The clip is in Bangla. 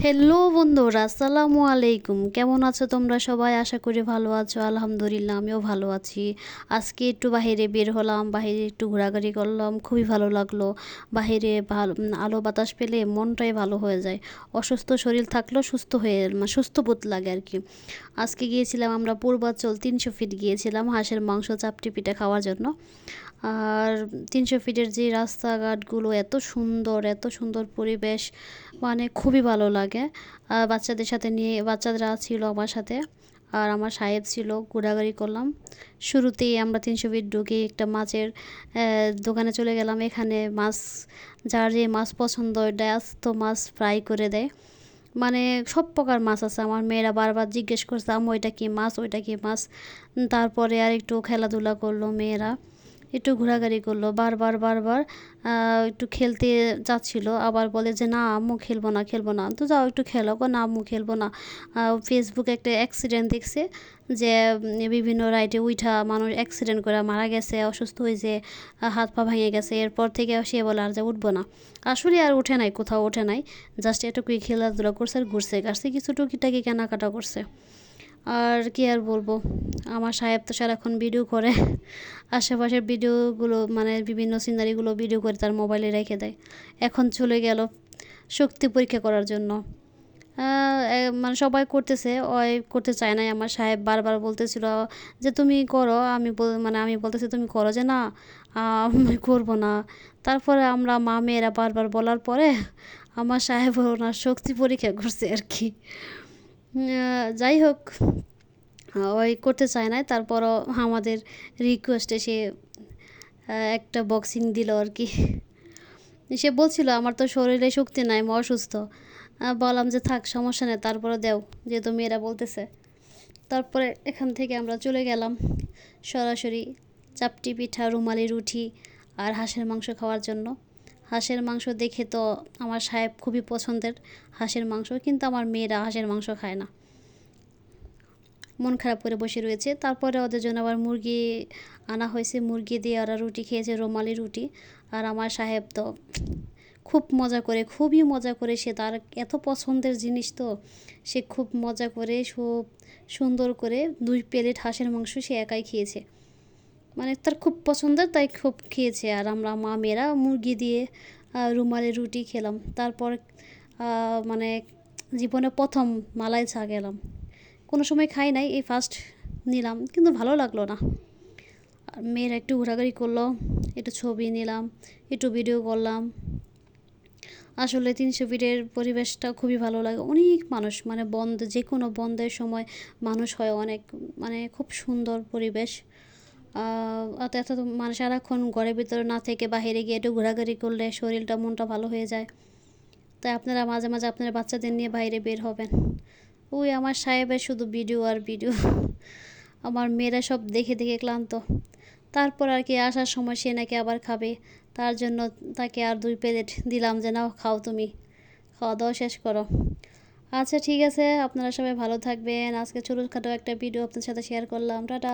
হ্যালো বন্ধুরা, আসসালামু আলাইকুম। কেমন আছো তোমরা সবাই? আশা করি ভালো আছো। আলহামদুলিল্লাহ, আমিও ভালো আছি। আজকে একটু বাহিরে বের হলাম, বাহিরে একটু ঘোরাঘুরি করলাম, খুবই ভালো লাগলো। বাহিরে ভালো আলো বাতাস পেলে মনটাই ভালো হয়ে যায়। অসুস্থ শরীর থাকলেও সুস্থ বোধ লাগে আর কি। আজকে গিয়েছিলাম আমরা পূর্বাচল 300 ফিট গিয়েছিলাম হাঁসের মাংস চাপটি পিঠা খাওয়ার জন্য। আর 300 ফিটের যে রাস্তাঘাটগুলো এত সুন্দর পরিবেশ, মানে খুবই ভালো লাগে। বাচ্চাদের সাথে নিয়ে বাচ্চারা ছিল আমার সাথে, আর আমার সাহেব ছিল, ঘোরাঘুরি করলাম। শুরুতেই আমরা 300 ফিট ঢুকে একটা মাছের দোকানে চলে গেলাম। এখানে মাছ, যার যে মাছ পছন্দ ওইটা আস্ত মাছ ফ্রাই করে দেয়। মানে সব প্রকার মাছ আছে। আমার মেয়েরা বারবার জিজ্ঞেস করছে, আম্মু ওইটা কী মাছ, ওইটা কী মাছ। তারপরে আর একটু খেলাধুলা করলো মেয়েরা, একটু ঘোরাঘুরি করলো, বারবার একটু খেলতে যাচ্ছিল, আবার বলে যে না আম্মু খেলবো না, তো যাও একটু খেলো। না আম্মু খেলবো না। ফেসবুকে একটা অ্যাক্সিডেন্ট দেখছে, যে বিভিন্ন রাইডে উঠা মানুষ অ্যাক্সিডেন্ট করে মারা গেছে, অসুস্থ হয়েছে, হাত পা ভেঙে গেছে। এরপর থেকে সে বলে আর যে উঠবো না। আসলে আর ওঠে নাই, কোথাও ওঠে নাই, জাস্ট এটুকুই খেলাধুলা করছে আর ঘুরছে গাছছে, কিছু টুকিটাকি কেনাকাটা করছে। আর কি আর বলবো, আমার সাহেব তো সারাক্ষণ ভিডিও করে, আশেপাশের ভিডিওগুলো মানে বিভিন্ন সিনারিগুলো ভিডিও করে তার মোবাইলে রেখে দেয়। এখন চলে গেল শক্তি পরীক্ষা করার জন্য। মানে সবাই করতেছে, ওই করতে চায় নাই। আমার সাহেব বারবার বলতেছিল যে তুমি করো, আমি বলতেছি তুমি করো, যে না আমি করবো না। তারপরে আমরা মা মেয়েরা বারবার বলার পরে আমার সাহেব ওনার শক্তি পরীক্ষা করছে আর কি। যাই হোক, ওই করতে চায় না, তারপরও আমাদের রিকোয়েস্টে সে একটা বক্সিং দিল আর কি। সে বলছিল আমার তো শরীরে শক্তি নাই, আমি অসুস্থ। বললাম যে থাক সমস্যা নেই, তারপরে দেও, যেহেতু মেয়েরা বলতেছে। তারপরে এখান থেকে আমরা চলে গেলাম সরাসরি চাপটি পিঠা, রুমালি রুটি আর হাঁসের মাংস খাওয়ার জন্য। হাঁসের মাংস দেখে তো আমার সাহেব খুবই পছন্দের হাঁসের মাংস, কিন্তু আমার মেয়েরা হাঁসের মাংস খায় না, মন খারাপ করে বসে রয়েছে। তারপরে ওদের জন্য আবার মুরগি আনা হয়েছে, মুরগি দিয়ে ওরা রুটি খেয়েছে, রুমালি রুটি। আর আমার সাহেব তো খুবই মজা করে, সে তার এত পছন্দের জিনিস তো, সে খুব মজা করে খুব সুন্দর করে 2 প্লেট হাঁসের মাংস সে একাই খেয়েছে। মানে তার খুব পছন্দের, তাই খুব খেয়েছে। আর আমরা মা মেয়েরা মুরগি দিয়ে রুমালি রুটি খেলাম। তারপর মানে জীবনে প্রথম মালাই চা গেলাম, কোনো সময় খাই নাই, এই ফার্স্ট নিলাম, কিন্তু ভালো লাগলো না। আর মেয়েরা একটু ঘোরাঘুরি করলো, একটু ছবি নিলাম, একটু ভিডিও করলাম। আসলে 300 ফিটের পরিবেশটা খুবই ভালো লাগে। অনেক মানুষ, মানে যে কোনো বন্ধের সময় মানুষ হয় অনেক, মানে খুব সুন্দর পরিবেশ। এত মানুষ সারাক্ষণ ঘরের ভিতরে না থেকে বাইরে গিয়ে একটু ঘোরাঘুরি করলে শরীরটা মনটা ভালো হয়ে যায়। তাই আপনারা মাঝে মাঝে আপনার বাচ্চাদের নিয়ে বাইরে বের হবেন। ওই আমার সাহেবের শুধু ভিডিও আর ভিডিও, আমার মেয়েরা সব দেখে দেখে ক্লান্ত। তারপর আর কি আসার সময় সে নাকি আবার খাবে, তার জন্য তাকে আর 2 প্লেট দিলাম, যে নাও খাও, তুমি খাওয়া দাওয়া শেষ করো। আচ্ছা ঠিক আছে, আপনারা সবাই ভালো থাকবেন। আজকে ছোটোখাটো একটা ভিডিও আপনার সাথে শেয়ার করলাম। টাটা।